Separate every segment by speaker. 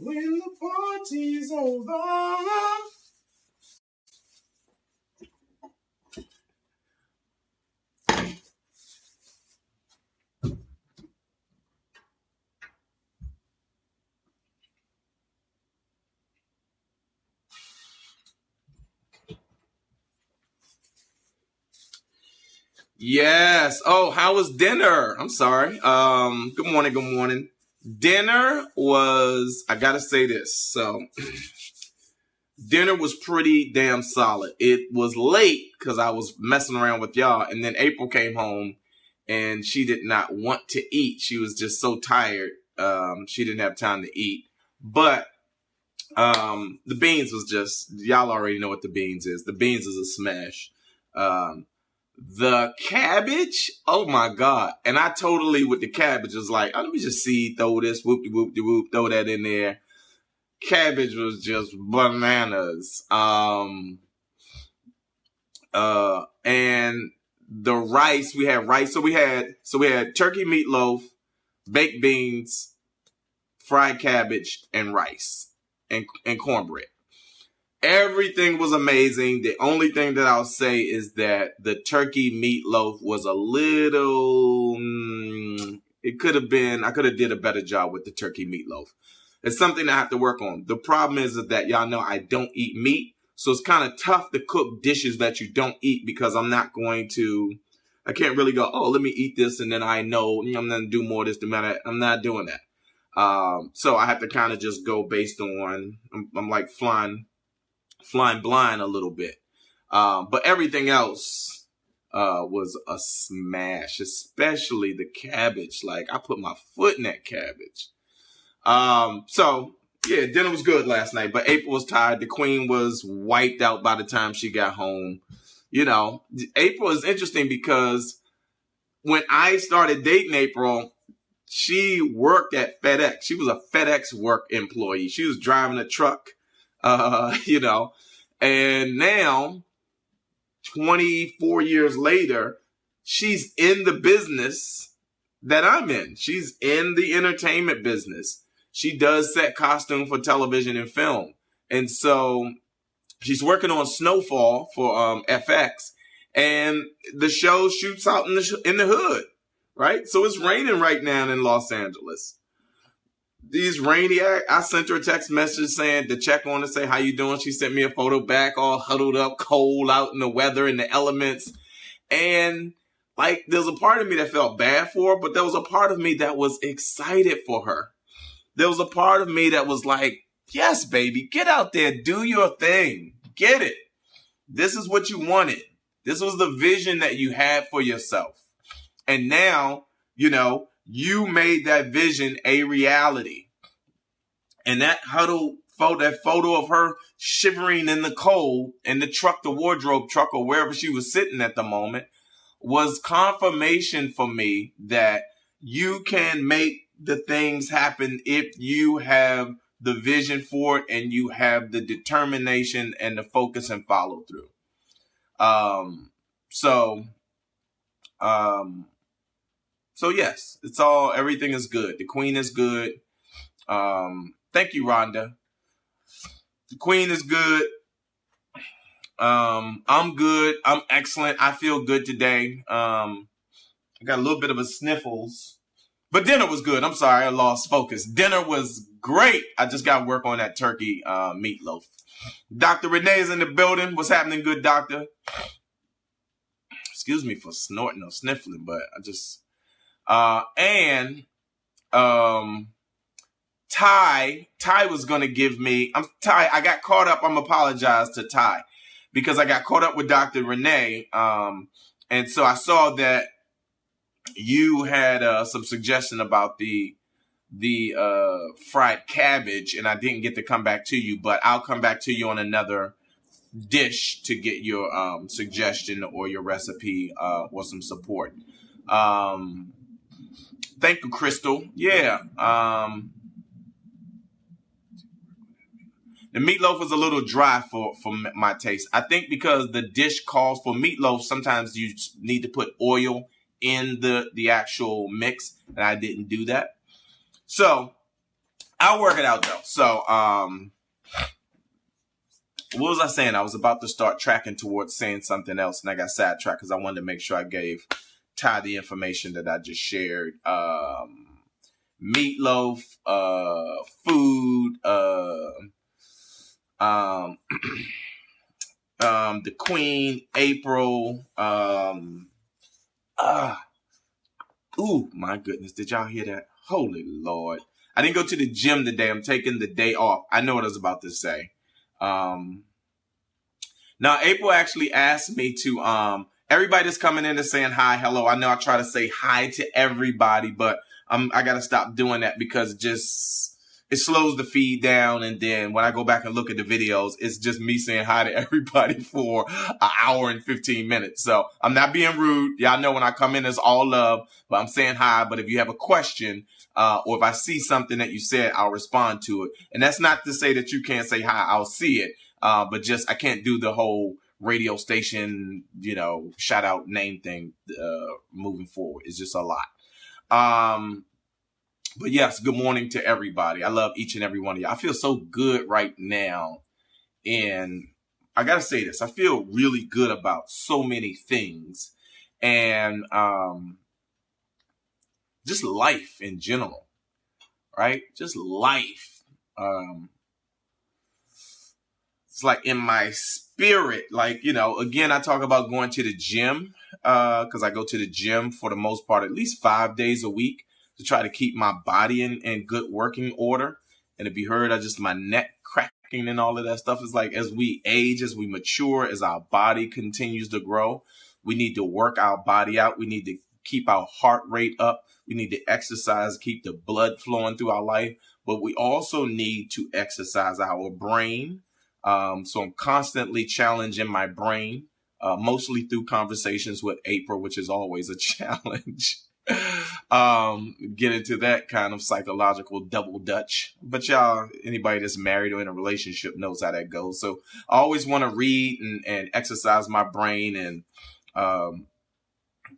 Speaker 1: when the party's over. Yes. Oh, how was dinner? I'm sorry. Good morning. Good morning. Dinner was, I gotta say this. So, dinner was pretty damn solid. It was late because I was messing around with y'all. And then April came home and she did not want to eat. She was just so tired. She didn't have time to eat. But the beans was just, y'all already know what the beans is. The beans is a smash. The cabbage, oh my God. And I totally, with the cabbage, was like, oh, let me just see, throw this, whoop-de-whoop-de-whoop, throw that in there. Cabbage was just bananas. And the rice, we had rice. So we had turkey meatloaf, baked beans, fried cabbage, and rice, and cornbread. Everything was amazing. The only thing that I'll say is that the turkey meatloaf was a little, it could have been, I could have did a better job with the turkey meatloaf. It's something I have to work on. The problem is that y'all know I don't eat meat. So it's kind of tough to cook dishes that you don't eat because I can't really go, oh, let me eat this. And then I know I'm going to do more of this, I'm not doing that. So I have to kind of just go based on, I'm like flying blind a little bit. But everything else was a smash, especially the cabbage. Like, I put my foot in that cabbage. So, yeah, dinner was good last night, but April was tired. The queen was wiped out by the time she got home. You know, April is interesting because when I started dating April, she worked at FedEx. She was a FedEx work employee. She was driving a truck. And now, 24 years later, she's in the business that I'm in. She's in the entertainment business. She does set costume for television and film. And so she's working on Snowfall for FX. And the show shoots out in the hood, right? So it's raining right now in Los Angeles. These rainy, I sent her a text message saying to check on her, say, how you doing? She sent me a photo back, all huddled up, cold out in the weather and the elements. And like, there's a part of me that felt bad for her, but there was a part of me that was excited for her. There was a part of me that was like, yes, baby, get out there, do your thing, get it. This is what you wanted. This was the vision that you had for yourself. And now, you made that vision a reality. And that photo of her shivering in the cold in the truck, the wardrobe truck, or wherever she was sitting at the moment, was confirmation for me that you can make the things happen if you have the vision for it and you have the determination and the focus and follow through. So yes, everything is good. The queen is good. Thank you, Rhonda. The queen is good. I'm good. I'm excellent. I feel good today. I got a little bit of a sniffles, but dinner was good. I'm sorry, I lost focus. Dinner was great. I just got to work on that turkey meatloaf. Dr. Renee is in the building. What's happening, good doctor? Excuse me for snorting or sniffling, but I just... Ty was going to give me, I got caught up. I'm apologize to Ty because I got caught up with Dr. Renee. And so I saw that you had some suggestion about the fried cabbage, and I didn't get to come back to you, but I'll come back to you on another dish to get your suggestion or your recipe or some support. Thank you, Crystal. Yeah. The meatloaf was a little dry for my taste. I think because the dish calls for meatloaf, sometimes you need to put oil in the actual mix, and I didn't do that. So I'll work it out though. So, what was I saying? I was about to start tracking towards saying something else, and I got sidetracked because I wanted to make sure I gave Ty the information that I just shared. Meatloaf, food, the Queen, April, ooh, my goodness, did y'all hear that? Holy Lord. I didn't go to the gym today. I'm taking the day off. I know what I was about to say. Now, April actually asked me to, everybody that's coming in and saying hi, hello. I know I try to say hi to everybody, but I got to stop doing that because it slows the feed down. And then when I go back and look at the videos, it's just me saying hi to everybody for an hour and 15 minutes. So I'm not being rude. Y'all know when I come in, it's all love, but I'm saying hi. But if you have a question, or if I see something that you said, I'll respond to it. And that's not to say that you can't say hi. I'll see it. But just, I can't do the whole radio station, shout out name thing, moving forward. It's just a lot. But yes, good morning to everybody. I love each and every one of you. I feel so good right now. And I got to say this, I feel really good about so many things and, just life in general, right? Just life. It's like in my spirit, again, I talk about going to the gym, cause I go to the gym for the most part, at least 5 days a week, to try to keep my body in good working order. And if you heard, my neck cracking and all of that stuff is like, as we age, as we mature, as our body continues to grow, we need to work our body out. We need to keep our heart rate up. We need to exercise, keep the blood flowing through our life, but we also need to exercise our brain. So I'm constantly challenging my brain, mostly through conversations with April, which is always a challenge. Get into that kind of psychological double dutch. But y'all, anybody that's married or in a relationship knows how that goes. So I always want to read and exercise my brain and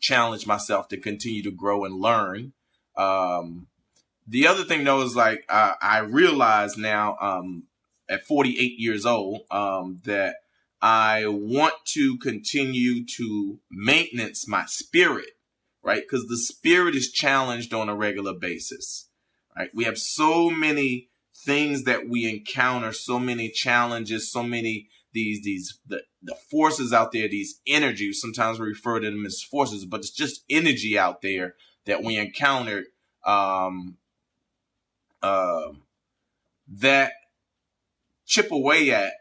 Speaker 1: challenge myself to continue to grow and learn. The other thing though is I realize now at 48 years old that I want to continue to maintenance my spirit, right? Because the spirit is challenged on a regular basis, right? We have so many things that we encounter, so many challenges, so many the forces out there, these energies. Sometimes we refer to them as forces, but it's just energy out there that we encountered that chip away at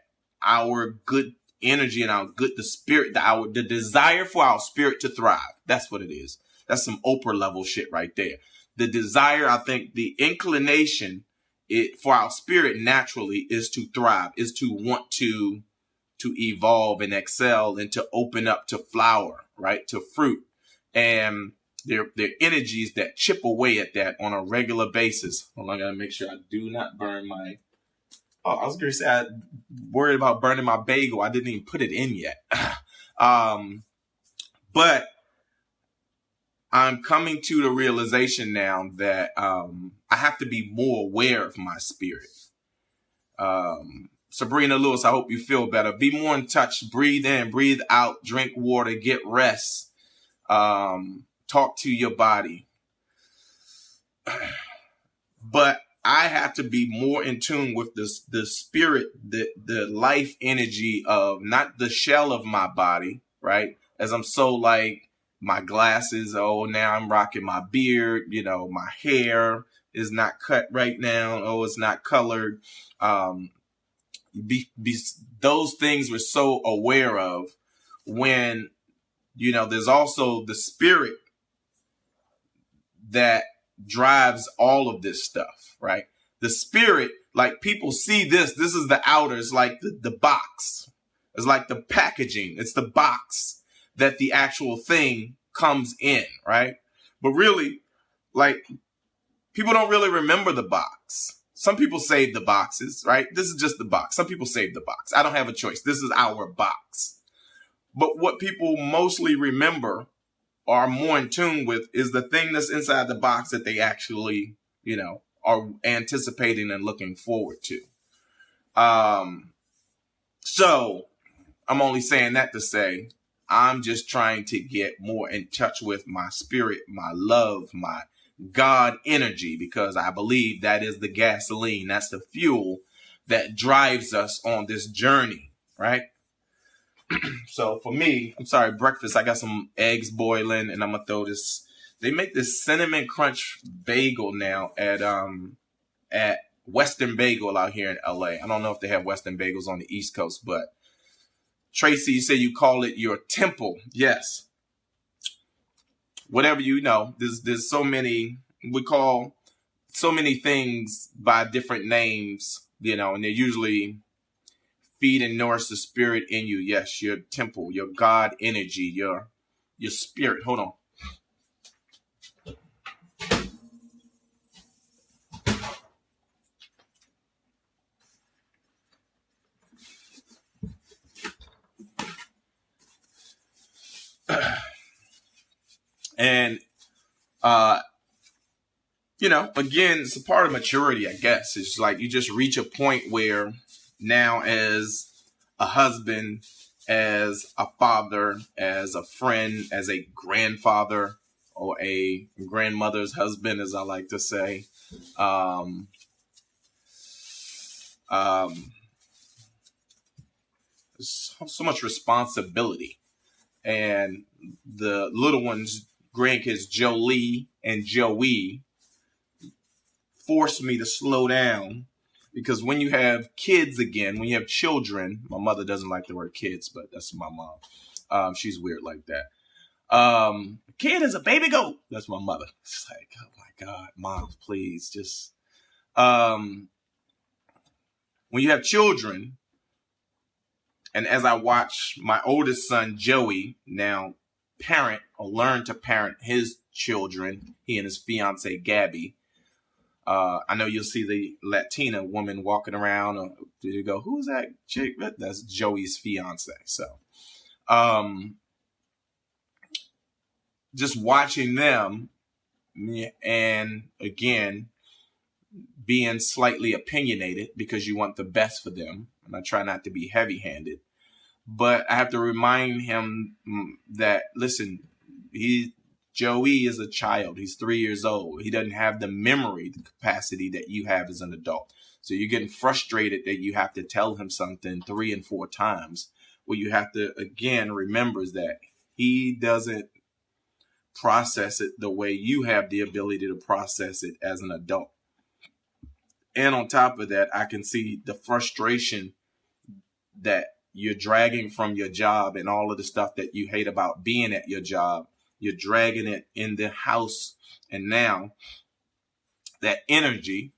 Speaker 1: our good energy and the desire for our spirit to thrive. That's what it is. That's some Oprah level shit right there. The desire, I think the inclination for our spirit naturally is to thrive, is to want to evolve and excel and to open up to flower, right? To fruit. And there are energies that chip away at that on a regular basis. Hold on, I gotta make sure I do not burn my... Oh, I was going to say I worried about burning my bagel. I didn't even put it in yet. But I'm coming to the realization now that I have to be more aware of my spirit. Sabrina Lewis, I hope you feel better. Be more in touch. Breathe in, breathe out, drink water, get rest. Talk to your body. But I have to be more in tune with the spirit, the life energy of not the shell of my body, right? As I'm so my glasses, now I'm rocking my beard, my hair is not cut right now. It's not colored. Those things we're so aware of when, there's also the spirit that drives all of this stuff, right? The spirit, people see this is the outer, it's like the box. It's like the packaging. It's the box that the actual thing comes in, right? But really, people don't really remember the box. Some people save the boxes, right? This is just the box. Some people save the box. I don't have a choice. This is our box. But what people mostly remember or are more in tune with is the thing that's inside the box that they actually, are anticipating and looking forward to. So I'm only saying that to say I'm just trying to get more in touch with my spirit, my love, my God energy, because I believe that is the gasoline. That's the fuel that drives us on this journey, right? So for me, I'm sorry, breakfast, I got some eggs boiling and I'm going to throw this. They make this cinnamon crunch bagel now at Western Bagel out here in LA. I don't know if they have Western Bagels on the East Coast, but Tracy, you say you call it your temple. Yes. Whatever you know, there's so many, we call so many things by different names, and they're usually feed and nourish the spirit in you. Yes, your temple, your God energy, your spirit. Hold on. And, again, it's a part of maturity, I guess. It's like you just reach a point where now as a husband, as a father, as a friend, as a grandfather, or a grandmother's husband, as I like to say, so much responsibility. And the little ones, grandkids Jolie and Joey, forced me to slow down, because when you have kids again, when you have children, my mother doesn't like the word kids, but that's my mom. She's weird like that. Kid is a baby goat. That's my mother. It's like, oh my God, Mom, please just, when you have children, and as I watch my oldest son, Joey, now parent or learn to parent his children, he and his fiance, Gabby. I know you'll see the Latina woman walking around. Or you go, who's that chick? That's Joey's fiance. So just watching them, and again, being slightly opinionated because you want the best for them. And I try not to be heavy-handed. But I have to remind him that, listen, Joey is a child. He's 3 years old. He doesn't have the memory, the capacity that you have as an adult. So you're getting frustrated that you have to tell him something 3 and 4 times. What you have to, again, remember is that he doesn't process it the way you have the ability to process it as an adult. And on top of that, I can see the frustration that you're dragging from your job and all of the stuff that you hate about being at your job. You're dragging it in the house. And now that energy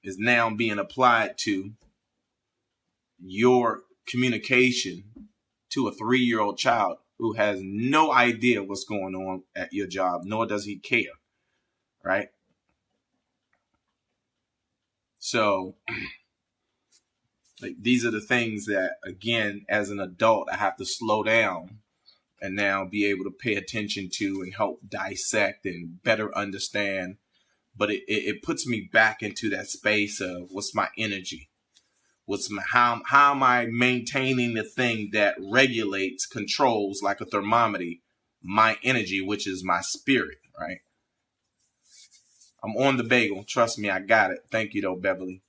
Speaker 1: is now being applied to your communication to a 3-year-old child who has no idea what's going on at your job, nor does he care. Right? So, like, these are the things that, again, as an adult, I have to slow down and now be able to pay attention to and help dissect and better understand. But it puts me back into that space of what's my energy? How am I maintaining the thing that regulates, controls, like a thermometer, my energy, which is my spirit, right? I'm on the bagel. Trust me, I got it. Thank you, though, Beverly.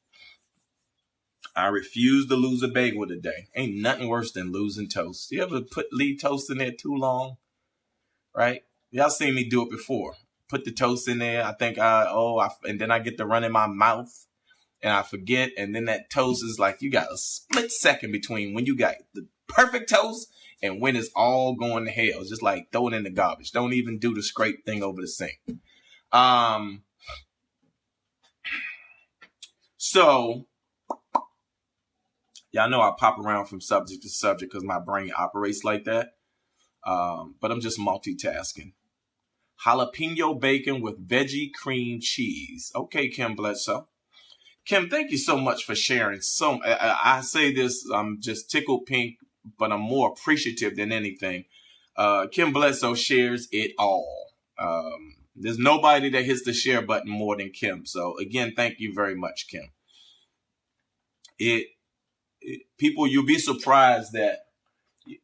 Speaker 1: I refuse to lose a bagel today. Ain't nothing worse than losing toast. You ever leave toast in there too long? Right? Y'all seen me do it before. Put the toast in there. I think and then I get to run in my mouth and I forget. And then that toast is like, you got a split second between when you got the perfect toast and when it's all going to hell. It's just like throw it in the garbage. Don't even do the scrape thing over the sink. So, y'all know I pop around from subject to subject because my brain operates like that. But I'm just multitasking. Jalapeno bacon with veggie cream cheese. Okay, Kim Bledsoe. Kim, thank you so much for sharing. I say this, I'm just tickled pink, but I'm more appreciative than anything. Kim Bledsoe shares it all. There's nobody that hits the share button more than Kim. So again, thank you very much, Kim. People, you'll be surprised that,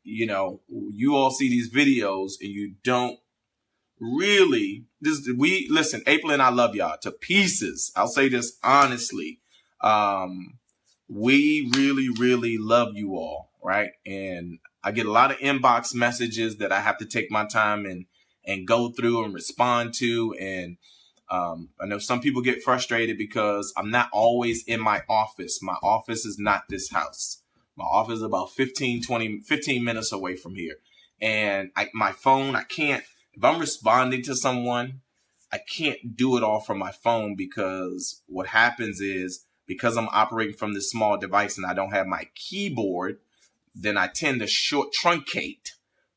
Speaker 1: you know, you all see these videos and you don't really, listen, April and I love y'all to pieces. I'll say this honestly. We really, really love you all, right? And I get a lot of inbox messages that I have to take my time and go through and respond to. And I know some people get frustrated because I'm not always in my office. My office is not this house. My office is about 15 minutes away from here. And my phone, I can't, if I'm responding to someone, I can't do it all from my phone, because what happens is, because I'm operating from this small device and I don't have my keyboard, then I tend to truncate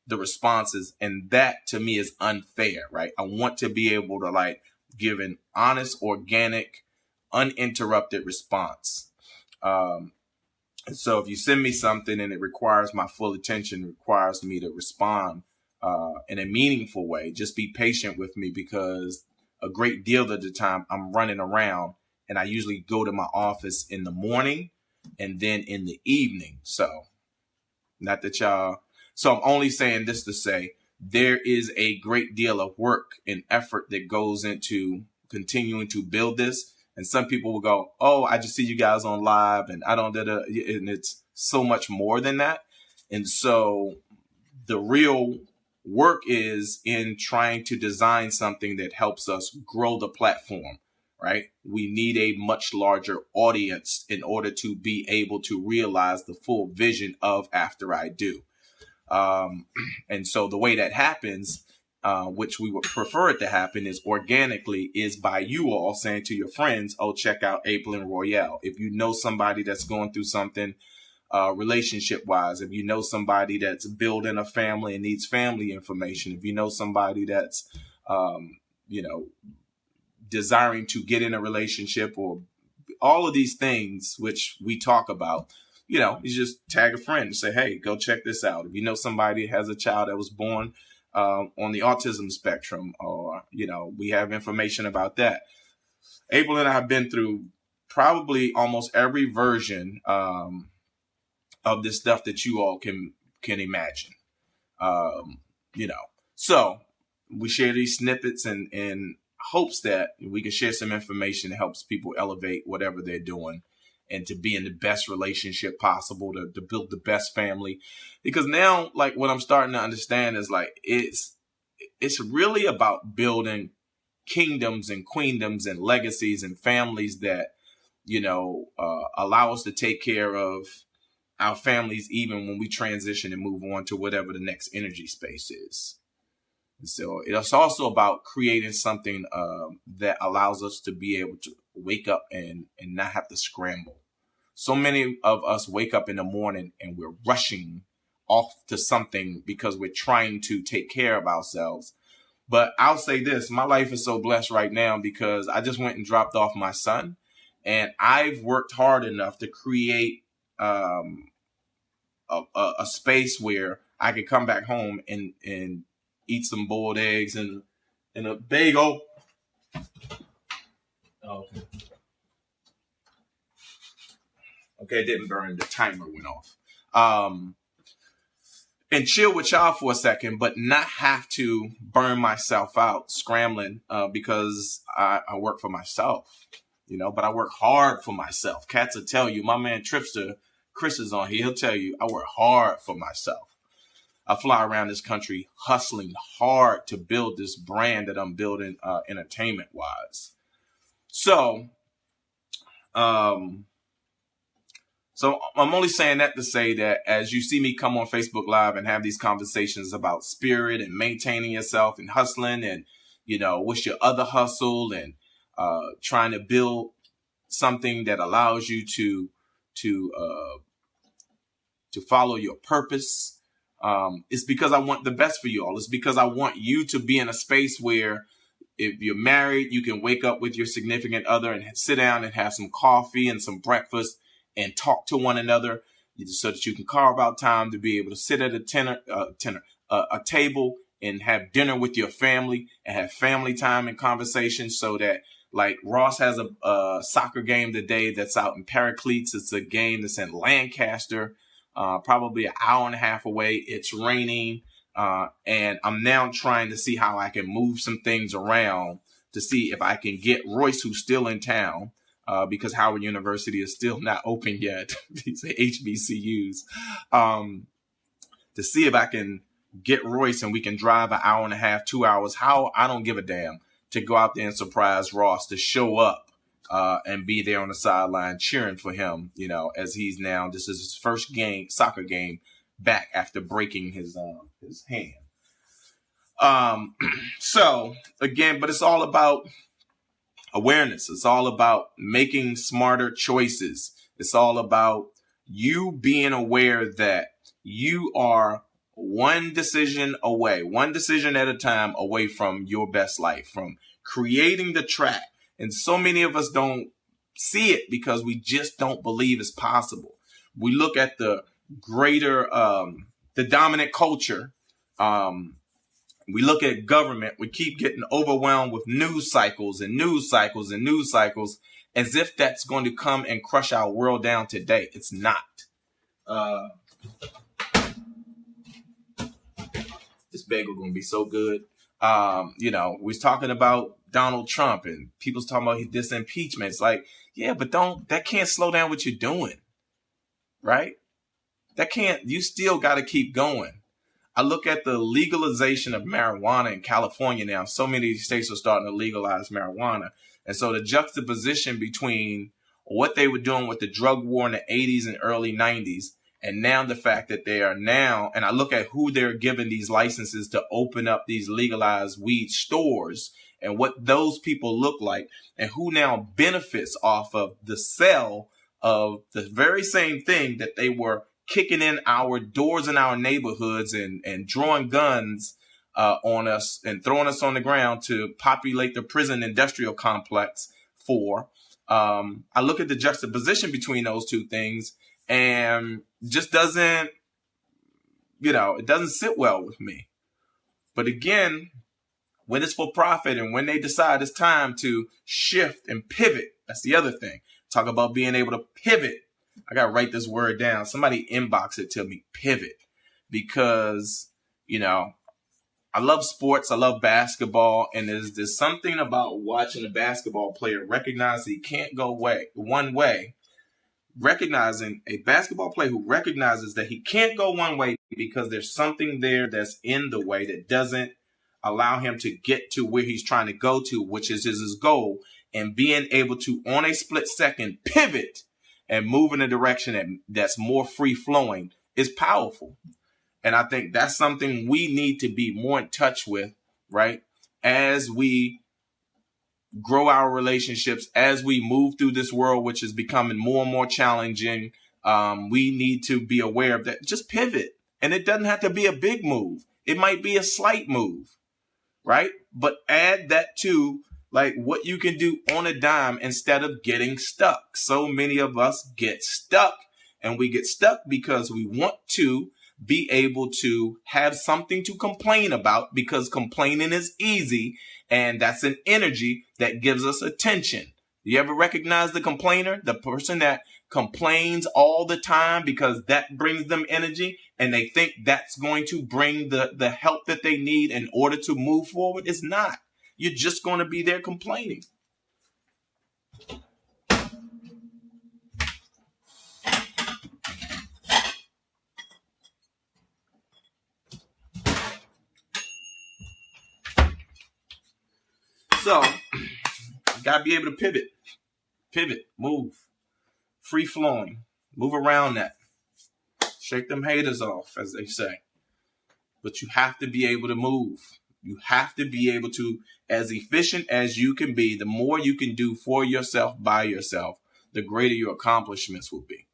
Speaker 1: the responses. And that to me is unfair, right? I want to be able to like give an honest, organic, uninterrupted response. So if you send me something and it requires my full attention, requires me to respond in a meaningful way, just be patient with me, because a great deal of the time I'm running around, and I usually go to my office in the morning and then in the evening. So not that so I'm only saying this to say there is a great deal of work and effort that goes into continuing to build this. And some people will go, oh, I just see you guys on live and I don't, and it's so much more than that. And so the real work is in trying to design something that helps us grow the platform, right? We need a much larger audience in order to be able to realize the full vision of After I Do. And so the way that happens, which we would prefer it to happen, is organically, is by you all saying to your friends, oh, check out April and Royale. If you know somebody that's going through something relationship wise, if you know somebody that's building a family and needs family information, if you know somebody that's, desiring to get in a relationship, or all of these things which we talk about, you just tag a friend and say, hey, go check this out. If you know somebody has a child that was born on the autism spectrum, or, we have information about that. April and I have been through probably almost every version of this stuff that you all can imagine. So we share these snippets in hopes that we can share some information that helps people elevate whatever they're doing and to be in the best relationship possible, to build the best family. Because now, like, what I'm starting to understand is like, it's really about building kingdoms and queendoms and legacies and families that, allow us to take care of our families, even when we transition and move on to whatever the next energy space is. And so it's also about creating something that allows us to be able to wake up and not have to scramble. So many of us wake up in the morning and we're rushing off to something because we're trying to take care of ourselves. But I'll say this, my life is so blessed right now because I just went and dropped off my son, and I've worked hard enough to create a space where I could come back home and eat some boiled eggs and a bagel. Oh, okay, it didn't burn. The timer went off. And chill with y'all for a second, but not have to burn myself out scrambling because I work for myself, but I work hard for myself. Cats will tell you, my man Tripster, Chris is on here. He'll tell you I work hard for myself. I fly around this country hustling hard to build this brand that I'm building entertainment wise. So I'm only saying that to say that as you see me come on Facebook Live and have these conversations about spirit and maintaining yourself and hustling and, what's your other hustle, and trying to build something that allows you to follow your purpose. It's because I want the best for you all. It's because I want you to be in a space where if you're married, you can wake up with your significant other and sit down and have some coffee and some breakfast and talk to one another, so that you can carve out time to be able to sit at a table and have dinner with your family and have family time and conversation, so that, like, Ross has a soccer game today that's out in Paracletes. It's a game that's in Lancaster, probably an hour and a half away. It's raining. And I'm now trying to see how I can move some things around to see if I can get Royce, who's still in town, because Howard University is still not open yet. These HBCUs, to see if I can get Royce and we can drive an hour and a half, 2 hours. How, I don't give a damn, to go out there and surprise Ross, to show up and be there on the sideline cheering for him, as he's now, this is his first soccer game back after breaking his hand. So again, but it's all about awareness. It's all about making smarter choices. It's all about you being aware that you are one decision at a time away from your best life, from creating the track. And so many of us don't see it because we just don't believe it's possible. We look at the greater, the dominant culture. We look at government. We keep getting overwhelmed with news cycles as if that's going to come and crush our world down today. It's not. This bagel going to be so good. We was talking about Donald Trump and people's talking about this impeachment. It's like, yeah, but that can't slow down what you're doing. Right? You still got to keep going. I look at the legalization of marijuana in California now. So many states are starting to legalize marijuana. And so the juxtaposition between what they were doing with the drug war in the 80s and early 90s, and now the fact that they are now, and I look at who they're giving these licenses to open up these legalized weed stores and what those people look like, and who now benefits off of the sale of the very same thing that they were kicking in our doors in our neighborhoods and drawing guns on us and throwing us on the ground to populate the prison industrial complex for. I look at the juxtaposition between those two things and just doesn't, it doesn't sit well with me. But again, when it's for profit and when they decide it's time to shift and pivot, that's the other thing. Talk about being able to pivot. I got to write this word down. Somebody inbox it to me, pivot, because, I love sports. I love basketball. And there's something about watching a basketball player recognize he can't go one way, recognizing a basketball player who recognizes that he can't go one way because there's something there that's in the way that doesn't allow him to get to where he's trying to go to, which is his goal, and being able to, on a split second, pivot and move in a direction that's more free-flowing is powerful. And I think that's something we need to be more in touch with, right? As we grow our relationships, as we move through this world, which is becoming more and more challenging, we need to be aware of that. Just pivot. And it doesn't have to be a big move. It might be a slight move, right? But add that to like what you can do on a dime instead of getting stuck. So many of us get stuck, and we get stuck because we want to be able to have something to complain about, because complaining is easy, and that's an energy that gives us attention. You ever recognize the complainer, the person that complains all the time because that brings them energy and they think that's going to bring the help that they need in order to move forward? It's not. You're just going to be there complaining. So, you got to be able to pivot, move, free flowing, move around that, shake them haters off, as they say. But you have to be able to move. You have to be able to, as efficient as you can be, the more you can do for yourself, by yourself, the greater your accomplishments will be.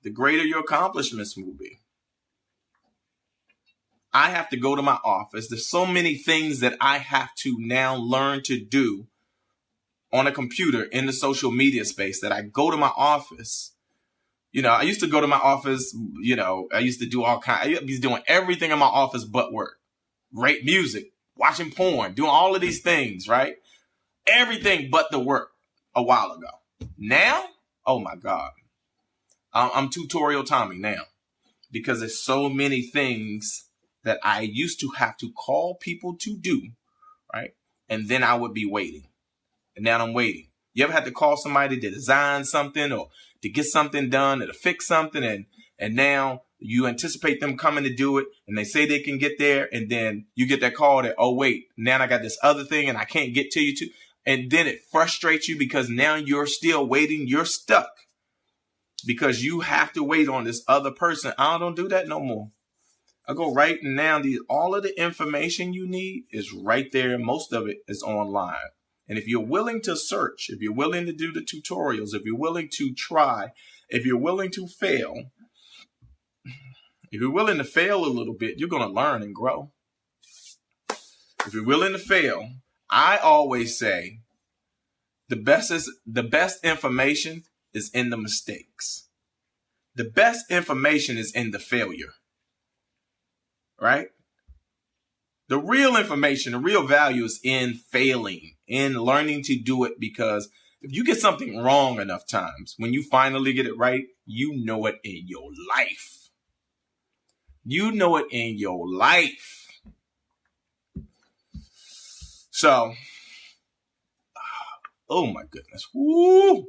Speaker 1: The greater your accomplishments will be. I have to go to my office. There's so many things that I have to now learn to do on a computer in the social media space that I go to my office, I used to go to my office, I used to do I was doing everything in my office but work. Rate music, watching porn, doing all of these things, right? Everything but the work a while ago. Now, oh my God. I'm tutorial Tommy now because there's so many things that I used to have to call people to do, right? And then I would be waiting. And now I'm waiting. You ever had to call somebody to design something or to get something done or to fix something and now you anticipate them coming to do it and they say they can get there and then you get that call that, oh, wait, now I got this other thing and I can't get to you too. And then it frustrates you because now you're still waiting. You're stuck because you have to wait on this other person. I don't do that no more. I go right now. All of the information you need is right there. Most of it is online. And if you're willing to search, if you're willing to do the tutorials, if you're willing to try, if you're willing to fail, if you're willing to fail a little bit, you're going to learn and grow. If you're willing to fail, I always say the best information is in the mistakes. The best information is in the failure. Right? The real information, the real value is in failing, in learning to do it, because if you get something wrong enough times, when you finally get it right, you know it in your life. You know it in your life. So, oh my goodness. Woo.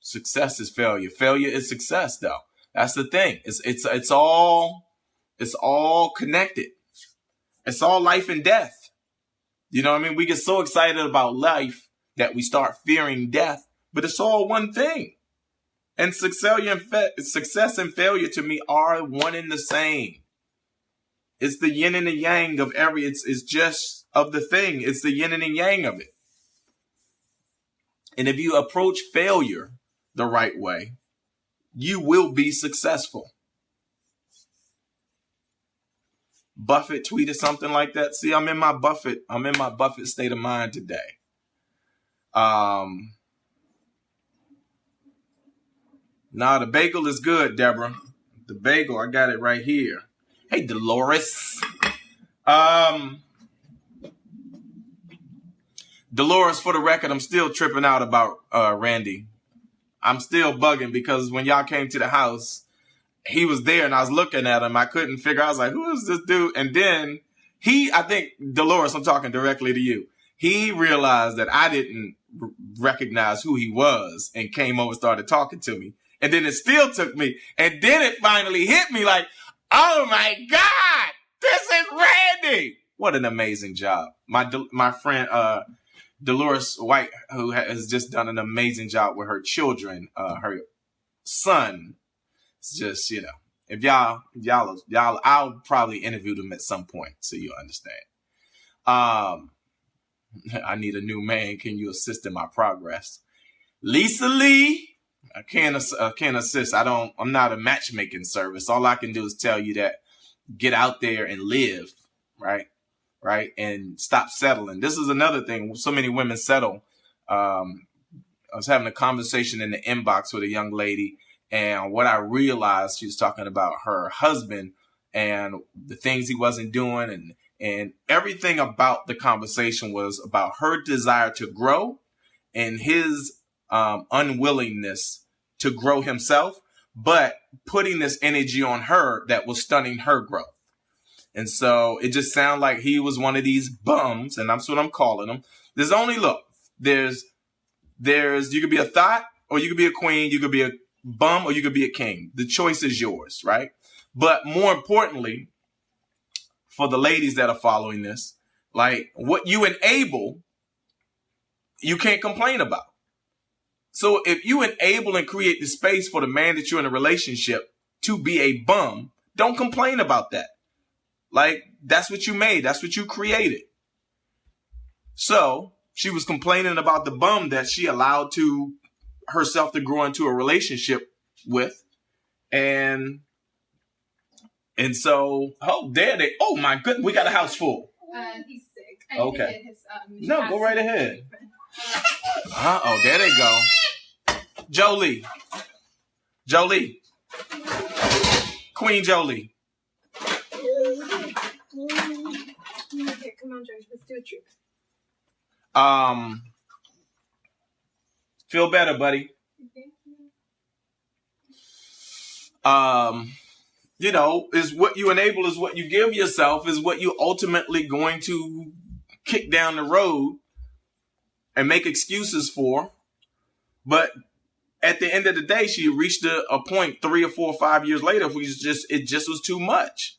Speaker 1: Success is failure. Failure is success, though. That's the thing. It's all connected. It's all life and death. You know what I mean? We get so excited about life that we start fearing death, but it's all one thing. And success and failure to me are one and the same. It's the yin and the yang of it's just of the thing. It's the yin and the yang of it. And if you approach failure the right way, you will be successful. Buffett tweeted something like that. See, I'm in my Buffett state of mind today. The bagel is good, Deborah. The bagel, I got it right here. Hey, Dolores. Dolores, for the record, I'm still tripping out about Randy. I'm still bugging because when y'all came to the house, he was there and I was looking at him. I couldn't figure out. I was like, who is this dude? And then I think, Dolores, I'm talking directly to you. He realized that I didn't recognize who he was and came over and started talking to me. And then it still took me. And then it finally hit me like, oh my God, this is Randy. What an amazing job. My friend, Dolores White, who has just done an amazing job with her children, her son. It's just, if y'all, I'll probably interview them at some point so you'll understand. I need a new man. Can you assist in my progress? Lisa Lee, I can't assist. I'm not a matchmaking service. All I can do is tell you that get out there and live, right? Right. And stop settling. This is another thing. So many women settle. I was having a conversation in the inbox with a young lady, and what I realized, she was talking about her husband and the things he wasn't doing, and everything about the conversation was about her desire to grow and his unwillingness to grow himself, but putting this energy on her that was stunning her growth. And so it just sounded like he was one of these bums, and that's what I'm calling him. There's you could be a thought, or you could be a queen, you could be a bum, or you could be a king. The choice is yours, right? But more importantly, for the ladies that are following this, like what you enable, you can't complain about. So if you enable and create the space for the man that you're in a relationship to be a bum, don't complain about that. Like, that's what you made. That's what you created. So she was complaining about the bum that she allowed to herself to grow into a relationship with. And so, oh my goodness, we got a house full.
Speaker 2: He's sick.
Speaker 1: Okay. No, go right ahead. Uh-oh, there they go. Jolie. Queen Jolie.
Speaker 2: Okay, come on, George. Let's do a trick.
Speaker 1: Feel better, buddy. Is what you enable is what you give yourself, is what you ultimately going to kick down the road and make excuses for. But at the end of the day, she reached a point 3 or 4 or 5 years later where it just was too much.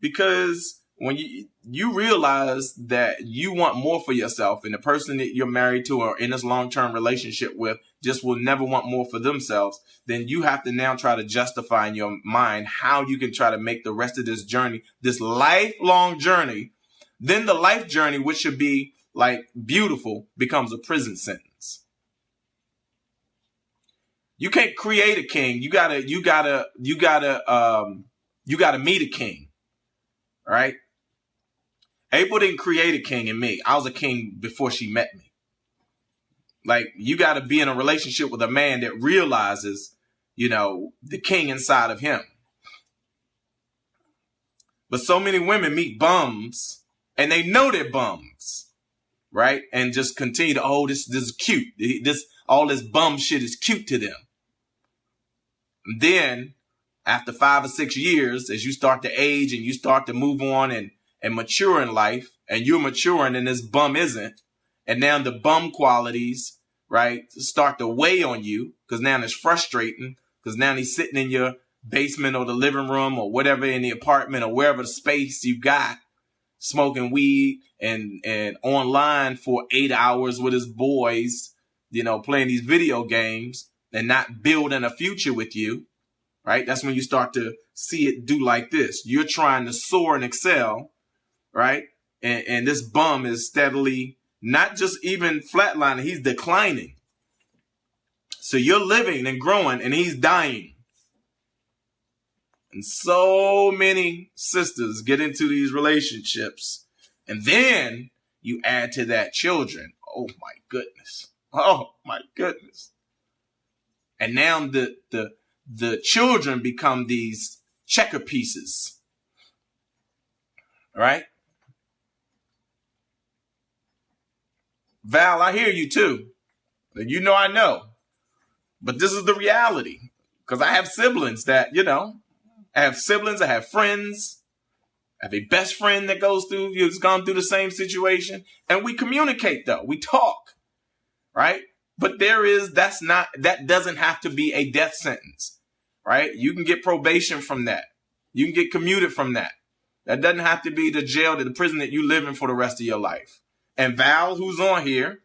Speaker 1: Because when you realize that you want more for yourself, and the person that you're married to or in this long-term relationship with just will never want more for themselves, then you have to now try to justify in your mind how you can try to make the rest of this journey, this lifelong journey, then the life journey, which should be like beautiful, becomes a prison sentence. You can't create a king. You gotta meet a king. Right? April didn't create a king in me. I was a king before she met me. Like, you got to be in a relationship with a man that realizes, the king inside of him. But so many women meet bums and they know they're bums, right? And just continue to, this is cute. All this bum shit is cute to them. And then after 5 or 6 years, as you start to age and you start to move on and mature in life, and you're maturing and this bum isn't, and now the bum qualities, right, start to weigh on you, because now it's frustrating, because now he's sitting in your basement or the living room or whatever, in the apartment or wherever the space you got, smoking weed and online for 8 hours with his boys, playing these video games and not building a future with you. Right? That's when you start to see it do like this. You're trying to soar and excel, right? And this bum is steadily, not just even flatlining, he's declining. So you're living and growing and he's dying. And so many sisters get into these relationships. And then you add to that children. Oh my goodness. And now the children become these checker pieces, right? Val, I hear you too. I know. But this is the reality. Because I have siblings that, I have siblings, I have friends. I have a best friend that has gone through the same situation. And we communicate though. We talk, right? But that doesn't have to be a death sentence, right? You can get probation from that. You can get commuted from that. That doesn't have to be the jail, the prison that you live in for the rest of your life. And Val, who's on here,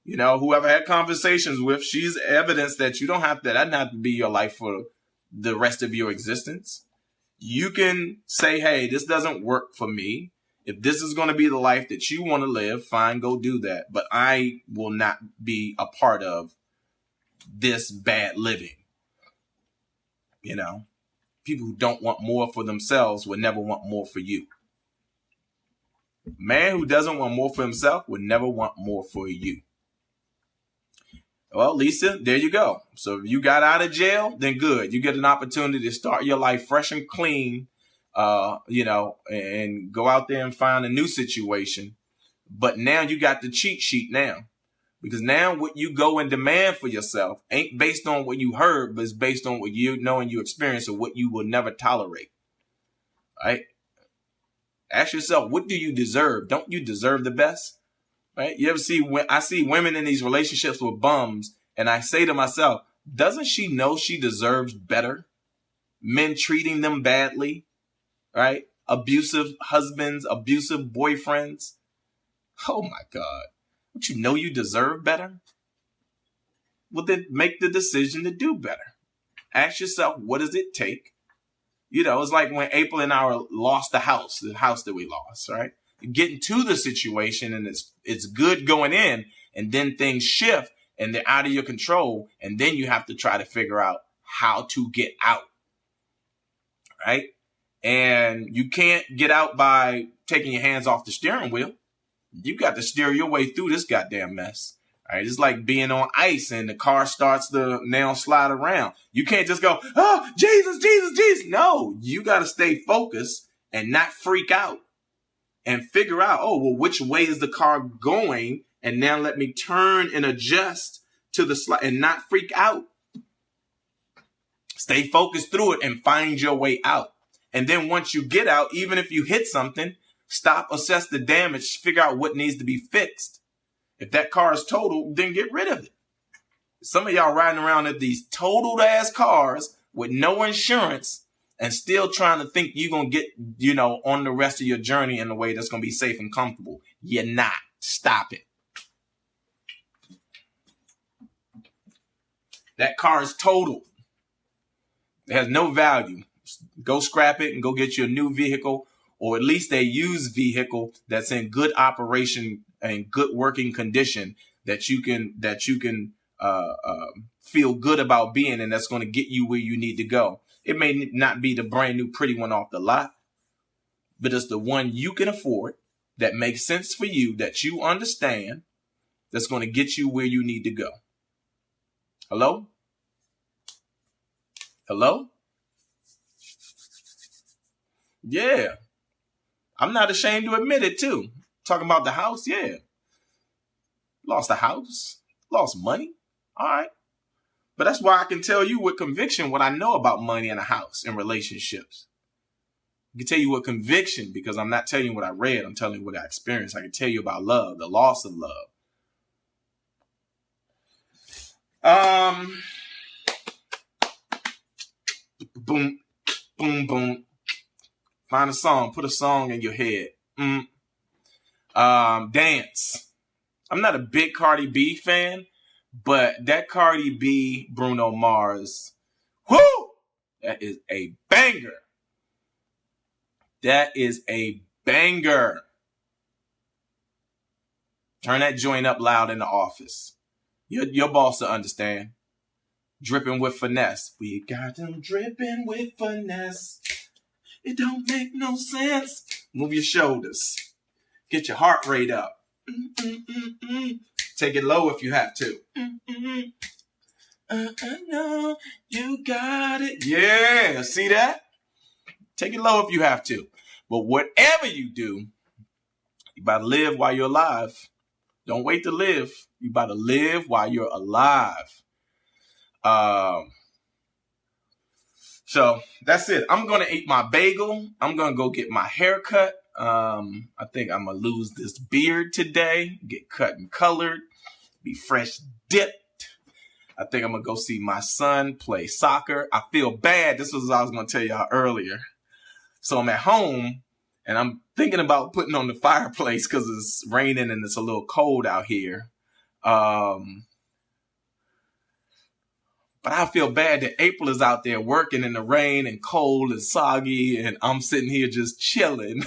Speaker 1: who I've had conversations with, she's evidence that that doesn't have to be your life for the rest of your existence. You can say, hey, this doesn't work for me. If this is going to be the life that you want to live, fine, go do that. But I will not be a part of this bad living. People who don't want more for themselves would never want more for you. A man who doesn't want more for himself would never want more for you. Well, Lisa, there you go. So if you got out of jail, then good. You get an opportunity to start your life fresh and clean, and go out there and find a new situation. But now you got the cheat sheet now. Because now what you go and demand for yourself ain't based on what you heard, but it's based on what you know and you experience or what you will never tolerate. Right? Ask yourself, what do you deserve? Don't you deserve the best? Right? You ever I see women in these relationships with bums, and I say to myself, doesn't she know she deserves better? Men treating them badly, right? Abusive husbands, abusive boyfriends. Oh my God. Don't you know you deserve better? Well, then make the decision to do better. Ask yourself, what does it take? It's like when April and I lost the house that we lost, right? Getting to the situation, and it's good going in, and then things shift and they're out of your control, and then you have to try to figure out how to get out, right? And you can't get out by taking your hands off the steering wheel. You got to steer your way through this goddamn mess, All right, it's like being on ice and the car starts to now slide around. You can't just go, oh, Jesus, Jesus, Jesus. No, you got to stay focused and not freak out and figure out, oh, well, which way is the car going? And now let me turn and adjust to the slide and not freak out. Stay focused through it and find your way out. And then once you get out, even if you hit something, stop, assess the damage, figure out what needs to be fixed. If that car is totaled, then get rid of it. Some of y'all riding around in these totaled ass cars with no insurance and still trying to think you're going to get, on the rest of your journey in a way that's going to be safe and comfortable. You're not. Stop it. That car is totaled. It has no value. Go scrap it and go get you a new vehicle, or at least a used vehicle that's in good operation and good working condition that you can feel good about being, and that's going to get you where you need to go. It may not be the brand new pretty one off the lot, but it's the one you can afford that makes sense for you, that you understand, that's going to get you where you need to go. Hello? Hello? Yeah. I'm not ashamed to admit it too. Talking about the house, yeah. Lost a house, lost money. All right. But that's why I can tell you with conviction what I know about money and a house and relationships. I can tell you with conviction because I'm not telling you what I read. I'm telling you what I experienced. I can tell you about love, the loss of love. Boom, boom, boom. Find a song. Put a song in your head. Dance. I'm not a big Cardi B fan, but that Cardi B, Bruno Mars, whoo! That is a banger. That is a banger. Turn that joint up loud in the office. Your boss will understand. Dripping with finesse. We got them dripping with finesse. It don't make no sense. Move your shoulders. Get your heart rate up. Take it low if you have to. No, you got it. Yeah, see that? Take it low if you have to. But whatever you do, you better live while you're alive. Don't wait to live. You better live while you're alive. So that's it. I'm going to eat my bagel. I'm going to go get my hair cut. I think I'm going to lose this beard today, get cut and colored, be fresh dipped. I think I'm going to go see my son play soccer. I feel bad. This was what I was going to tell y'all earlier. So I'm at home and I'm thinking about putting on the fireplace because it's raining and it's a little cold out here. But I feel bad that April is out there working in the rain and cold and soggy, and I'm sitting here just chilling.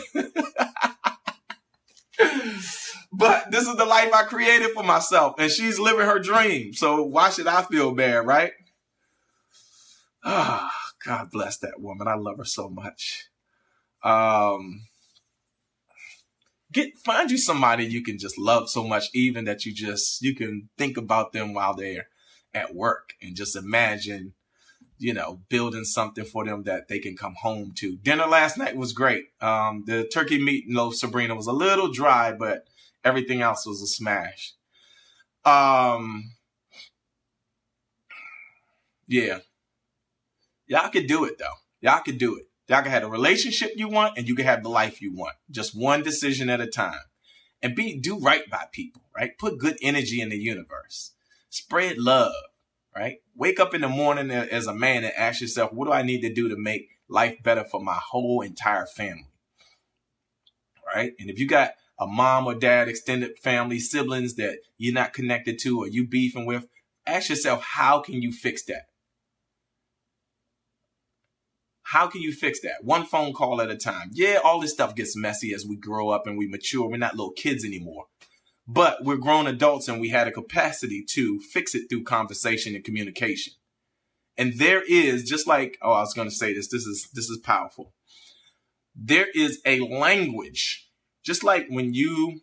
Speaker 1: But this is the life I created for myself, and she's living her dream. So why should I feel bad, right? Ah, God bless that woman. I love her so much. Find you somebody you can just love so much, even that you can think about them while they're at work and just imagine, building something for them that they can come home to. Dinner last night was great. The turkey meatloaf, Sabrina, was a little dry, but everything else was a smash. Yeah. Y'all could do it though. Y'all could do it. Y'all can have the relationship you want and you can have the life you want. Just one decision at a time. And do right by people, right? Put good energy in the universe. Spread love, right? Wake up in the morning as a man and ask yourself, what do I need to do to make life better for my whole entire family? Right? And if you got a mom or dad, extended family, siblings that you're not connected to or you beefing with, ask yourself, how can you fix that? How can you fix that? One phone call at a time. Yeah, all this stuff gets messy as we grow up and we mature. We're not little kids anymore. But we're grown adults and we had a capacity to fix it through conversation and communication. And there is, just like, I was going to say this is powerful. There is a language, just like if you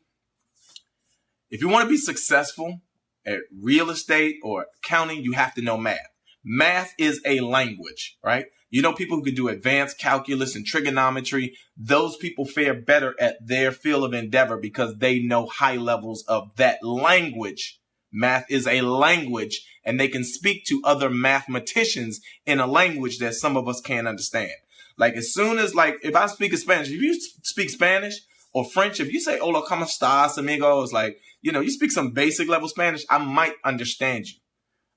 Speaker 1: want to be successful at real estate or accounting, you have to know math. Math is a language, right? You know, people who can do advanced calculus and trigonometry, those people fare better at their field of endeavor because they know high levels of that language. Math is a language, and they can speak to other mathematicians in a language that some of us can't understand. Like as soon as, like, if I speak Spanish, if you speak Spanish or French, if you say, hola, ¿cómo estás, amigos? Like, you know, you speak some basic level Spanish, I might understand you.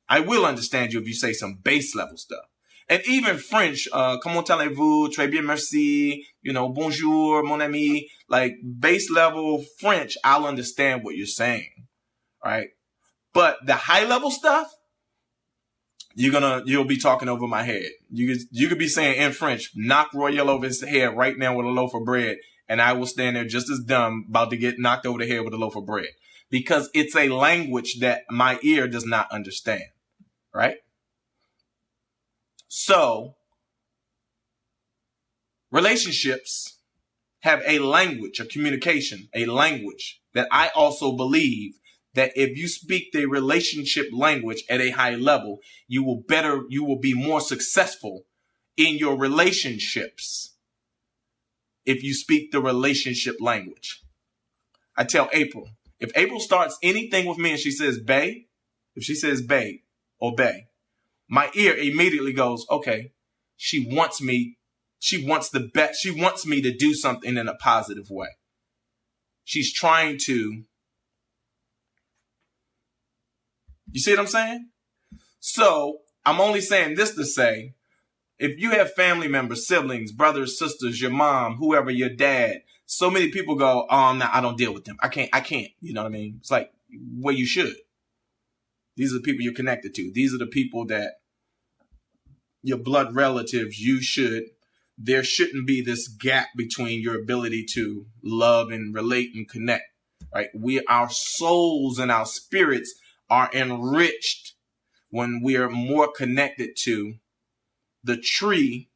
Speaker 1: I will understand you if you say some base level stuff. And even French, comment allez-vous, très bien, merci, you know, bonjour, mon ami, like base level French, I'll understand what you're saying, right? But the high level stuff, you'll be talking over my head. You could be saying in French, knock Royale over his head right now with a loaf of bread, and I will stand there just as dumb, about to get knocked over the head with a loaf of bread. Because it's a language that my ear does not understand, right? So, relationships have a language, a communication, a language that I also believe that if you speak the relationship language at a high level, you will be more successful in your relationships if you speak the relationship language. I tell April, if April starts anything with me and she says, bae, if she says bae or bae, my ear immediately goes, okay, she wants me the best. She wants me to do something in a positive way. She's trying to, you see what I'm saying? So I'm only saying this to say, if you have family members, siblings, brothers, sisters, your mom, whoever, your dad, so many people go, oh, no, I don't deal with them. I can't. You know what I mean? It's like, well, you should. These are the people you're connected to. These are the people that your blood relatives, there shouldn't be this gap between your ability to love and relate and connect, right? Our souls and our spirits are enriched when we are more connected to the tree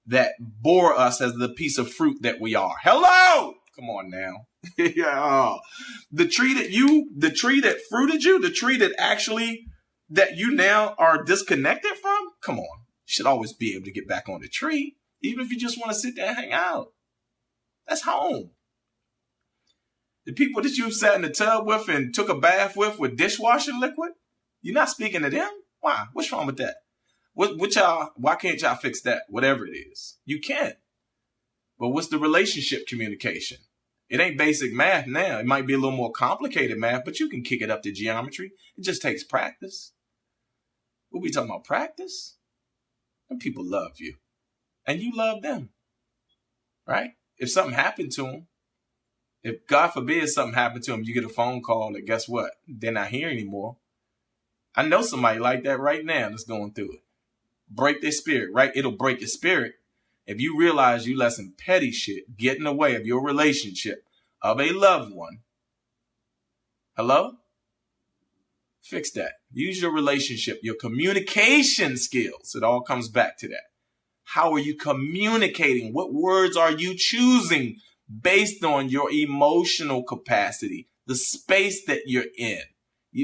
Speaker 1: that bore us as the piece of fruit that we are. Hello! Come on now. Yeah. The tree that fruited you, the tree that you now are disconnected from, come on. You should always be able to get back on the tree, even if you just want to sit there and hang out. That's home. The people that you sat in the tub with and took a bath with dishwasher liquid, you're not speaking to them? Why? What's wrong with that? Why can't y'all fix that? Whatever it is. You can. But what's the relationship communication? It ain't basic math now. It might be a little more complicated math, but you can kick it up to geometry. It just takes practice. What we talking about? Practice? And people love you. And you love them. Right? If something happened to them, if God forbid something happened to them, you get a phone call that guess what? They're not here anymore. I know somebody like that right now that's going through it. Break their spirit, right? It'll break your spirit if you realize you let some petty shit get in the way of your relationship of a loved one. Hello? Fix that. Use your relationship, your communication skills. It all comes back to that. How are you communicating? What words are you choosing based on your emotional capacity, the space that you're in?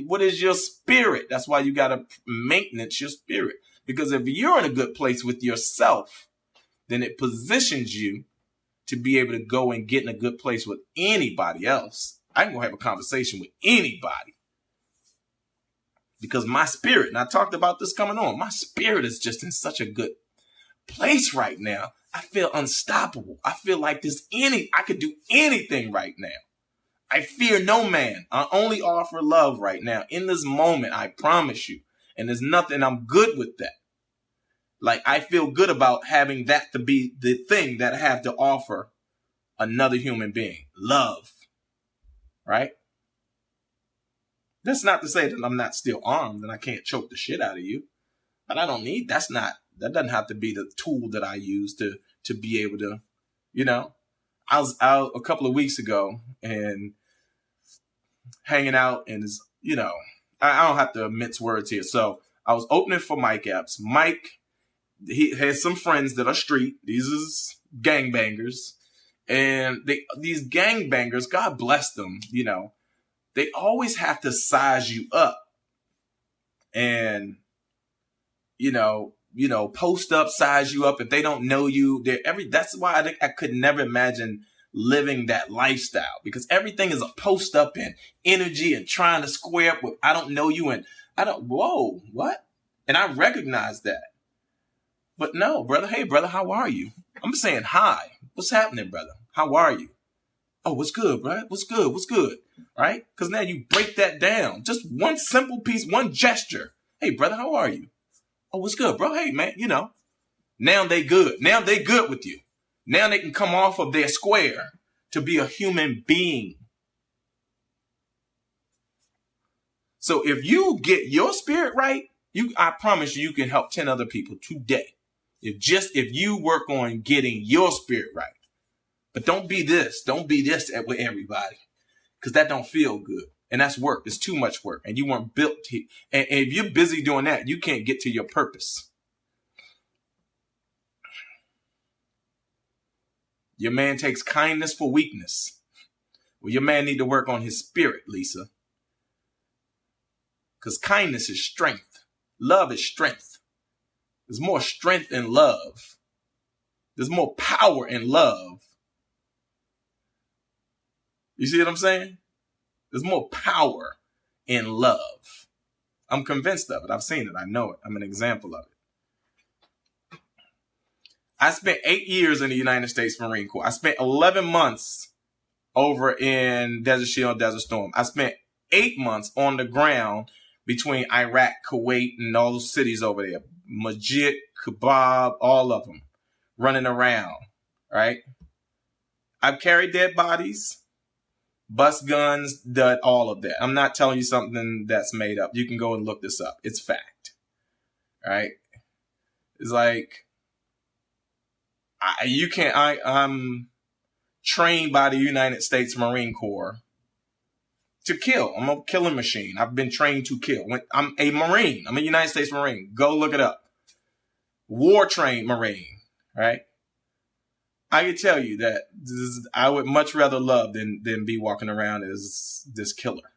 Speaker 1: What is your spirit? That's why you got to maintenance your spirit. Because if you're in a good place with yourself, then it positions you to be able to go and get in a good place with anybody else. I can go have a conversation with anybody. Because my spirit, and I talked about this coming on, my spirit is just in such a good place right now. I feel unstoppable. I feel like I could do anything right now. I fear no man. I only offer love right now. In this moment, I promise you. And there's nothing, I'm good with that. Like, I feel good about having that to be the thing that I have to offer another human being. Love. Right? That's not to say that I'm not still armed and I can't choke the shit out of you. But I don't need, that doesn't have to be the tool that I use to be able to, you know. I was out a couple of weeks ago and hanging out and, you know, I don't have to mince words here. So I was opening for Mike Epps. Mike, he has some friends that are street. These is gangbangers. And these gangbangers, God bless them, you know, They always have to size you up and, post up, size you up. If they don't know you, that's why I could never imagine living that lifestyle, because everything is a post up and energy and trying to square up with, I don't know you. And whoa, what? And I recognize that. But no, brother. Hey, brother, how are you? I'm saying hi. What's happening, brother? How are you? Oh, what's good, bro? What's good? What's good? Right? Because now you break that down. Just one simple piece, one gesture. Hey, brother, how are you? Oh, what's good, bro? Hey, man, now they good. Now they good with you. Now they can come off of their square to be a human being. So if you get your spirit right, I promise you can help 10 other people today. If you work on getting your spirit right. But don't be this with everybody, because that don't feel good. And that's work. It's too much work. And you weren't built to. And if you're busy doing that, you can't get to your purpose. Your man takes kindness for weakness. Well, your man need to work on his spirit, Lisa. Because kindness is strength. Love is strength. There's more strength in love. There's more power in love. You see what I'm saying? There's more power in love. I'm convinced of it. I've seen it. I know it. I'm an example of it. I spent 8 years in the United States Marine Corps. I spent 11 months over in Desert Shield, Desert Storm. I spent 8 months on the ground between Iraq, Kuwait, and all those cities over there. Majid, Kebab, all of them running around, right? I've carried dead bodies. Bust guns, all of that. I'm not telling you something that's made up. You can go and look this up. It's fact. Right? It's like, I'm trained by the United States Marine Corps to kill. I'm a killing machine. I've been trained to kill. I'm a Marine. I'm a United States Marine. Go look it up. War trained Marine. Right? I can tell you that I would much rather love than be walking around as this killer.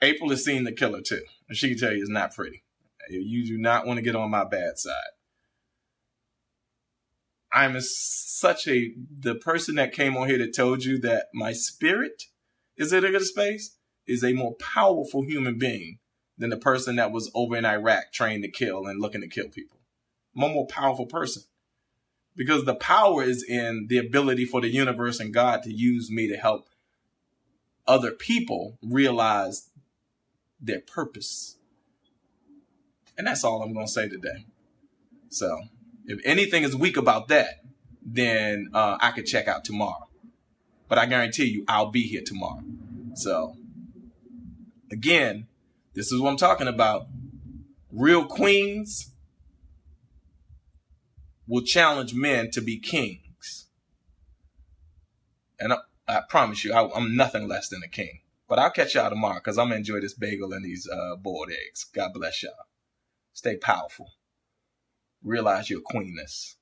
Speaker 1: April has seen the killer too, and she can tell you it's not pretty. You do not want to get on my bad side. I'm the person that came on here that told you that my spirit is in a good space is a more powerful human being than the person that was over in Iraq trained to kill and looking to kill people. I'm a more powerful person. Because the power is in the ability for the universe and God to use me to help other people realize their purpose. And that's all I'm going to say today. So if anything is weak about that, then I could check out tomorrow. But I guarantee you I'll be here tomorrow. So again, this is what I'm talking about. Real queens will challenge men to be kings. And I promise you, I'm nothing less than a king. But I'll catch y'all tomorrow because I'm going to enjoy this bagel and these boiled eggs. God bless y'all. Stay powerful. Realize your queenness.